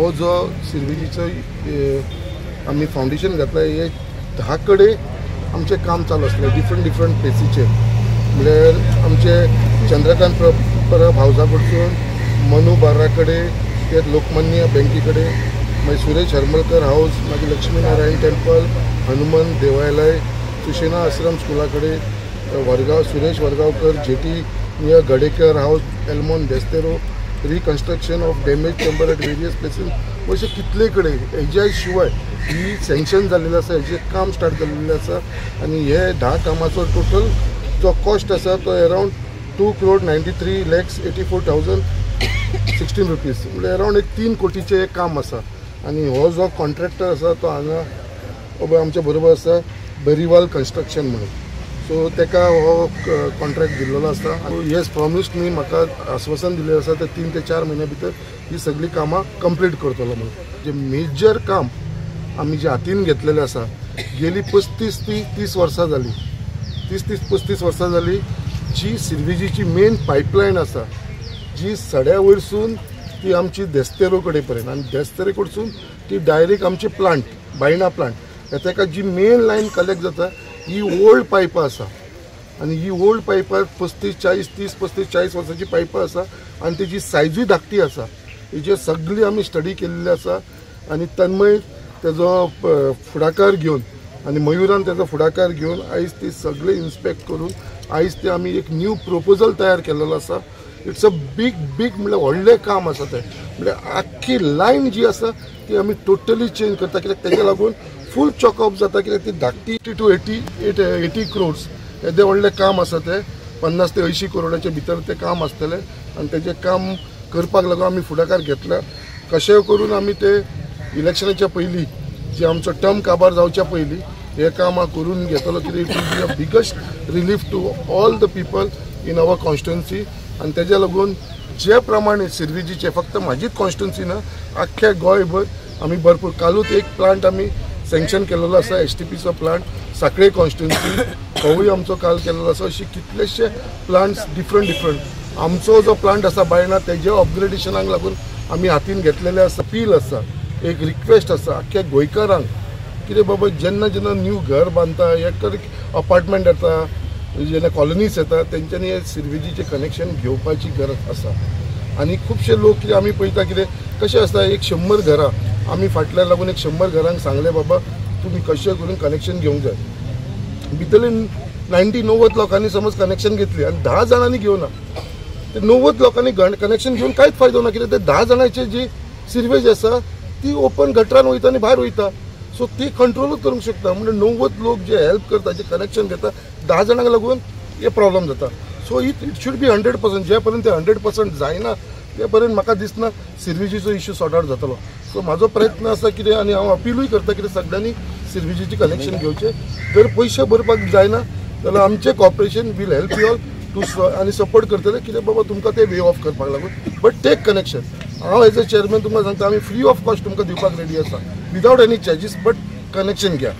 हो जो सिरविजीचो आम्ही फाउंडेशन घातला हे 10 कडे आमचे काम चालू असले डिफरंट प्लेसीचे म्हणजे आमचे चंद्रकांत परब हाऊसा कडसून मनु बार्रा कडे ते लोकमान्य बँके कडे मागीर सुरेश हरमलकर हाऊस मागीर लक्ष्मीनारायण टेम्पल हनुमान देवालय सुशेना आश्रम स्कुला कडे Vargaon Suresh Vargaonkar jetty near Gadekar house Elmon Desterro reconstruction of damage temple at various places अशें कितले कडेन हेज्या शिवाय ही सँक्शन जाल्लेलें आसा हेजें काम स्टार्ट जाल्लेलें आसा आनी हे 10 कामाचो टोटल जो कॉस्ट आसा तो अरावंड 2,93,84,016 रुपीज म्हणजे अरावंड एक 3 कोटीचें एक काम आसा आनी हो जो कॉन्ट्रॅक्टर आसा तो हांगा आमच्या बरोबर आसा बेरीवाल कन्स्ट्रक्शन म्हणून सो तेका हो कॉन्ट्रॅक्ट दिल्लो आसा आनी येस प्रॉमिस्ड मी म्हाका आश्वासन दिलें आसा ते 3 ते 4 म्हयन्या भितर ही सगळी कामां कंप्लीट करतलो म्हणून जे मेजर काम आमी जे हातीन घेतलेलें आसा गेली 35 ते 30 वर्सां जाली 30-35 वर्सां जाली जी सिरविजीची मेन पायपलायन आसा जी सड्या वयरसून ती आमची देस्तेरो कडेन पर्यंत आनी देस्तेरे कडसून ती डायरेक्ट आमचे प्लांट बायणा प्लांट ताका जी मेन लायन कलेक्ट जाता ही ओल्ड पायपां आसा आनी ही ओल्ड पायपां 35-40 वर्सांची पायपां आसा आनी तेजी सायजूय धाकटी आसा हेजे सगळी आमी स्टडी केल्ली आसा आनी तन्मय तेजो फुडाकार घेवन आनी मयुरान तेजो फुडाकार घेवन आयज ती सगळे इन्स्पेक्ट करून आयज ते आमी एक न्यू प्रपोजल तयार केलेलो आसा इट्स अ बिग म्हणजे व्हडलें काम आसा तें म्हणजे आख्खी लायन जी आसा ती आमी टोटली चेंज करता कित्याक तेज्या लागून फूल चॉकअप जाता कित्याक ती धाकटी टू 80 क्रोड्स येदें व्हडलें काम आसा तें 50 ते 80 करोडाच्या भितर तें काम आसतलें आनी तेजें काम करपाक लागून आमी फुडाकार घेतला कशेंय करून आमी ते इलेक्शनाच्या पयलीं जे आमचो टर्म काबार जावच्या पयलीं हे काम करून घेतलो कित्याक it will be a biggest relief to all the people in our constituency आनी तेज्या लागून जे प्रमाणे सिरविजीचे फक्त म्हाजीच कॉन्स्टिट्युएन्सी ना आख्ख्या गोंयभर आमी भरपूर कालूच एक प्लांट आमी सँक्शन केलेलो आसा STPचो प्लांट साखळे कॉन्स्टिट्युएन्सी होवूय आमचो काल केलेलो आसा अशी कितलेशे प्लांट्स डिफरंट आमचो जो प्लांट आसा बायणा तेजे अपग्रेडेशनाक लागून आमी हातीन घेतलेले आसा अपील आसा एक रिक्वेस्ट आसा आख्ख्या गोंयकारांक कितें बाबा जेन्ना न्यू घर बांदता एक अपार्टमेंट येता जेन्ना कॉलनीज येता तेंच्यांनी हे सिरविजीचें कनेक्शन घेवपाची गरज आसा आनी खुबशे लोक कितें आमी पळयता कितें कशें आसता एक 100 घरां आमी फाटल्यान लागून एक 100 घरांक सांगलें बाबा तुमी कशें करून कनेक्शन घेवंक जाय भितरले 90 लोकांनी समज कनेक्शन घेतली आनी 10 जाणांनी घेवना ते 90 लोकांनी कनेक्शन घेवन कांयच फायदो ना कित्याक ते 10 जाणांची जी सिरवेज आसा ती ओपन गटरान वयता आनी भायर वयता सो ती कंट्रोलूच करूंक शकता म्हणजे 90 लोक जे हेल्प करता जे कनेक्शन घेता 10 जाणांक लागून हे प्रॉब्लेम जाता सो इट शूड बी 100% जे पर्यंत 100% जायना ते पर्यंत म्हाका दिसना सिरविजीचो इश्यू सॉर्ट आउट जातलो सो म्हाजो प्रयत्न आसा कितें आनी हांव अपीलूय करता कितें सगळ्यांनी सिरविजीची कनेक्शन घेवचे जर पयशे भरपाक जायना जाल्यार आमचे corporation will help you all to आनी सपोर्ट करतले कितें बाबा तुमकां ते वे ऑफ करपाक लागून बट टेक कनेक्शन हांव एज अ चेअरमॅन तुमकां सांगता आमी फ्री ऑफ कॉस्ट तुमकां दिवपाक रेडी आसा without any charges but connection घ्या